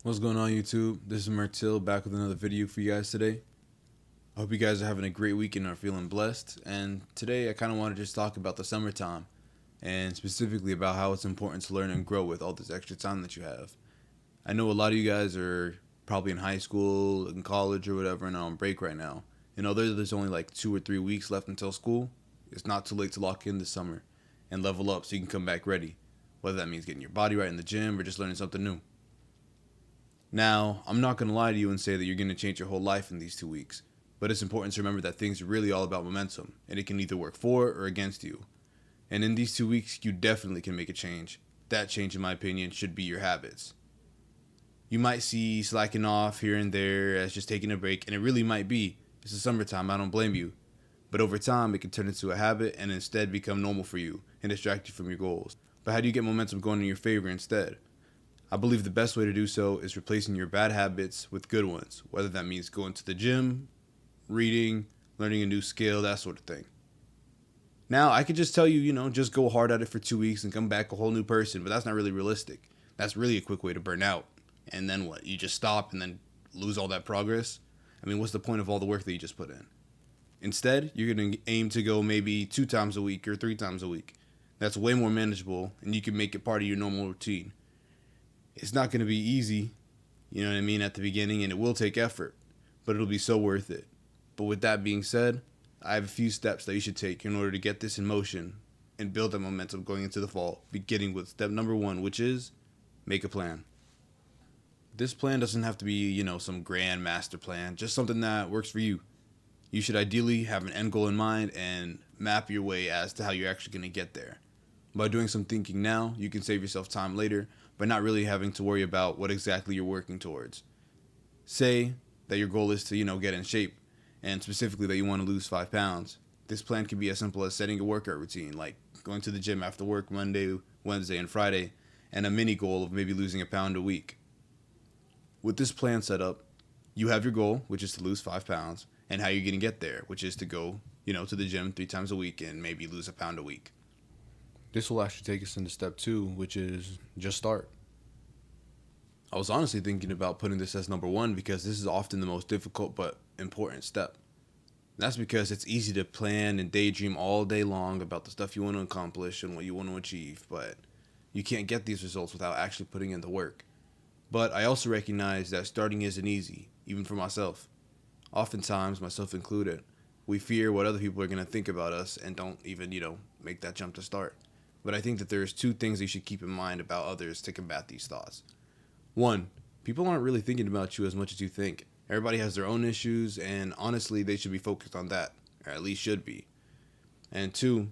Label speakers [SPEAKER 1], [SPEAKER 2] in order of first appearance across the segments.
[SPEAKER 1] What's going on, YouTube? This is Martil back with another video for you guys today. I hope you guys are having a great week and are feeling blessed. And today I kind of want to just talk about the summertime and specifically about how it's important to learn and grow with all this extra time that you have. I know a lot of you guys are probably in high school, in college, or whatever, and are on break right now. And although there's only like 2 or 3 weeks left until school, it's not too late to lock in this summer and level up so you can come back ready. Whether that means getting your body right in the gym or just learning something new. Now, I'm not going to lie to you and say that you're going to change your whole life in these 2 weeks, but it's important to remember that things are really all about momentum, and it can either work for or against you. And in these 2 weeks, you definitely can make a change. That change, in my opinion, should be your habits. You might see slacking off here and there as just taking a break, and it really might be. It's the summertime, I don't blame you. But over time, it can turn into a habit and instead become normal for you and distract you from your goals. But how do you get momentum going in your favor instead? I believe the best way to do so is replacing your bad habits with good ones, whether that means going to the gym, reading, learning a new skill, that sort of thing. Now, I could just tell you, just go hard at it for 2 weeks and come back a whole new person, but that's not really realistic. That's really a quick way to burn out. And then what? You just stop and then lose all that progress? I mean, what's the point of all the work that you just put in? Instead, you're going to aim to go maybe 2 times a week or 3 times a week. That's way more manageable, and you can make it part of your normal routine. It's not going to be easy, you know what I mean, at the beginning, and it will take effort, but it'll be so worth it. But with that being said, I have a few steps that you should take in order to get this in motion and build that momentum going into the fall, beginning with step number 1, which is make a plan. This plan doesn't have to be, some grand master plan, just something that works for you. You should ideally have an end goal in mind and map your way as to how you're actually going to get there. By doing some thinking now, you can save yourself time later by not really having to worry about what exactly you're working towards. Say that your goal is to, get in shape, and specifically that you want to lose 5 pounds. This plan can be as simple as setting a workout routine, like going to the gym after work Monday, Wednesday, and Friday, and a mini goal of maybe losing a pound a week. With this plan set up, you have your goal, which is to lose 5 pounds, and how you're going to get there, which is to go, to the gym 3 times a week and maybe lose a pound a week. This will actually take us into step 2, which is just start. I was honestly thinking about putting this as number 1 because this is often the most difficult but important step. That's because it's easy to plan and daydream all day long about the stuff you want to accomplish and what you want to achieve, but you can't get these results without actually putting in the work. But I also recognize that starting isn't easy, even for myself. Oftentimes, myself included, we fear what other people are going to think about us and don't even, make that jump to start. But I think that there's 2 things you should keep in mind about others to combat these thoughts. 1, people aren't really thinking about you as much as you think. Everybody has their own issues, and honestly, they should be focused on that, or at least should be. And 2,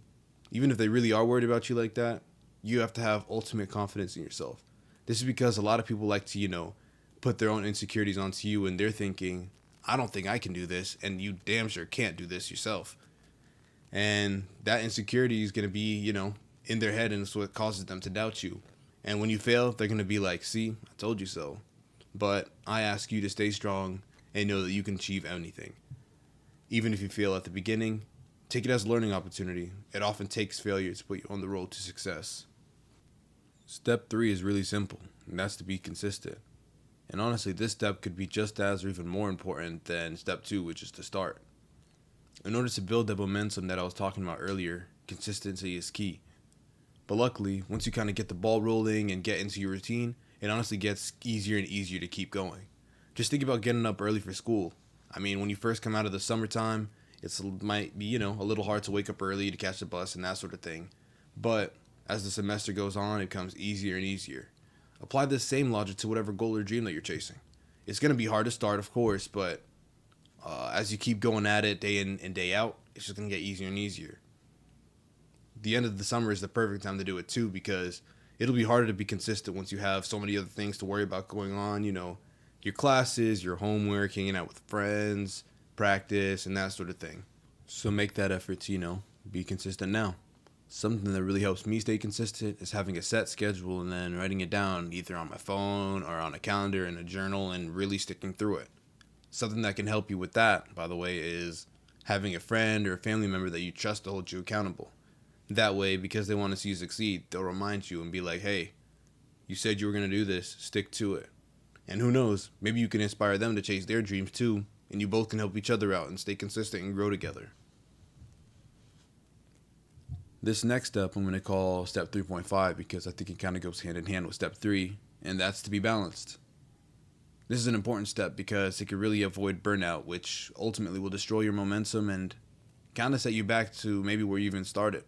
[SPEAKER 1] even if they really are worried about you like that, you have to have ultimate confidence in yourself. This is because a lot of people like to, put their own insecurities onto you, and they're thinking, I don't think I can do this, and you damn sure can't do this yourself. And that insecurity is going to be, in their head, and it's what causes them to doubt you. And when you fail, they're going to be like, see, I told you so. But I ask you to stay strong and know that you can achieve anything. Even if you fail at the beginning, take it as a learning opportunity. It often takes failure to put you on the road to success. Step 3 is really simple, and that's to be consistent. And honestly, this step could be just as or even more important than step 2, which is to start. In order to build the momentum that I was talking about earlier, consistency is key. But luckily, once you kind of get the ball rolling and get into your routine, it honestly gets easier and easier to keep going. Just think about getting up early for school. I mean, when you first come out of the summertime, it might be, a little hard to wake up early to catch the bus and that sort of thing. But as the semester goes on, it becomes easier and easier. Apply this same logic to whatever goal or dream that you're chasing. It's going to be hard to start, of course, but as you keep going at it day in and day out, it's just going to get easier and easier. The end of the summer is the perfect time to do it too, because it'll be harder to be consistent once you have so many other things to worry about going on, your classes, your homework, hanging out with friends, practice, and that sort of thing. So make that effort to, be consistent now. Something that really helps me stay consistent is having a set schedule and then writing it down either on my phone or on a calendar in a journal and really sticking through it. Something that can help you with that, by the way, is having a friend or a family member that you trust to hold you accountable. That way, because they want to see you succeed, they'll remind you and be like, hey, you said you were going to do this, stick to it. And who knows, maybe you can inspire them to chase their dreams too, and you both can help each other out and stay consistent and grow together. This next step I'm going to call step 3.5 because I think it kind of goes hand in hand with step 3, and that's to be balanced. This is an important step because it can really avoid burnout, which ultimately will destroy your momentum and kind of set you back to maybe where you even started.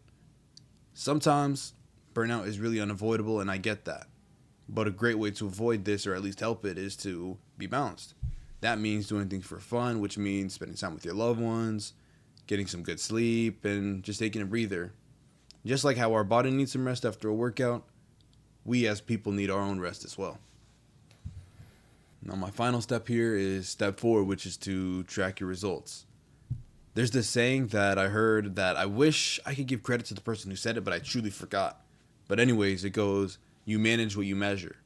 [SPEAKER 1] Sometimes burnout is really unavoidable, and I get that. But a great way to avoid this, or at least help it, is to be balanced. That means doing things for fun, which means spending time with your loved ones, getting some good sleep, and just taking a breather. Just like how our body needs some rest after a workout, we as people need our own rest as well. Now, my final step here is step 4, which is to track your results. There's this saying that I heard that I wish I could give credit to the person who said it, but I truly forgot. But anyways, it goes, you manage what you measure.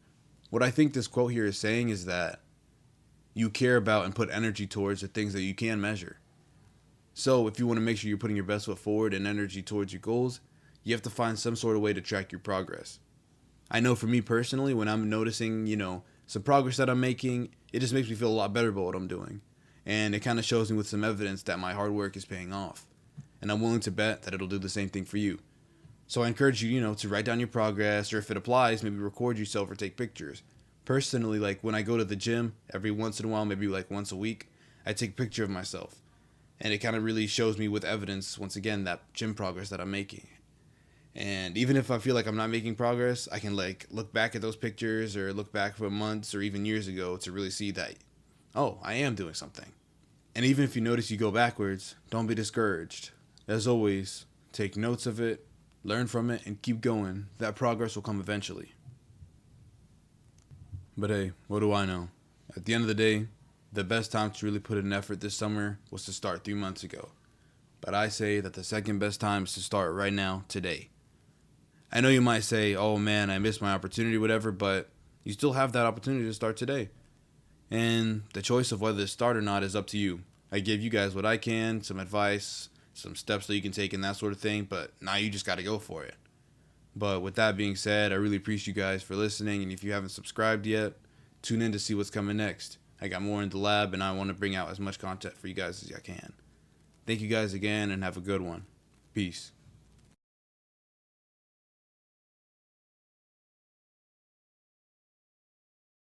[SPEAKER 1] What I think this quote here is saying is that you care about and put energy towards the things that you can measure. So if you want to make sure you're putting your best foot forward and energy towards your goals, you have to find some sort of way to track your progress. I know for me personally, when I'm noticing, some progress that I'm making, it just makes me feel a lot better about what I'm doing. And it kind of shows me with some evidence that my hard work is paying off. And I'm willing to bet that it'll do the same thing for you. So I encourage you, to write down your progress, or if it applies, maybe record yourself or take pictures. Personally, like when I go to the gym, every once in a while, maybe like once a week, I take a picture of myself. And it kind of really shows me with evidence, once again, that gym progress that I'm making. And even if I feel like I'm not making progress, I can look back at those pictures or look back for months or even years ago to really see that, oh, I am doing something. And even if you notice you go backwards, don't be discouraged. As always, take notes of it, learn from it, and keep going. That progress will come eventually. But hey, what do I know? At the end of the day, the best time to really put in effort this summer was to start 3 months ago. But I say that the second best time is to start right now, today. I know you might say, oh man, I missed my opportunity, whatever, but you still have that opportunity to start today. And the choice of whether to start or not is up to you. I give you guys what I can, some advice, some steps that you can take and that sort of thing, but now you just got to go for it. But with that being said, I really appreciate you guys for listening, and if you haven't subscribed yet, tune in to see what's coming next. I got more in the lab, and I want to bring out as much content for you guys as I can. Thank you guys again, and have a good one. Peace.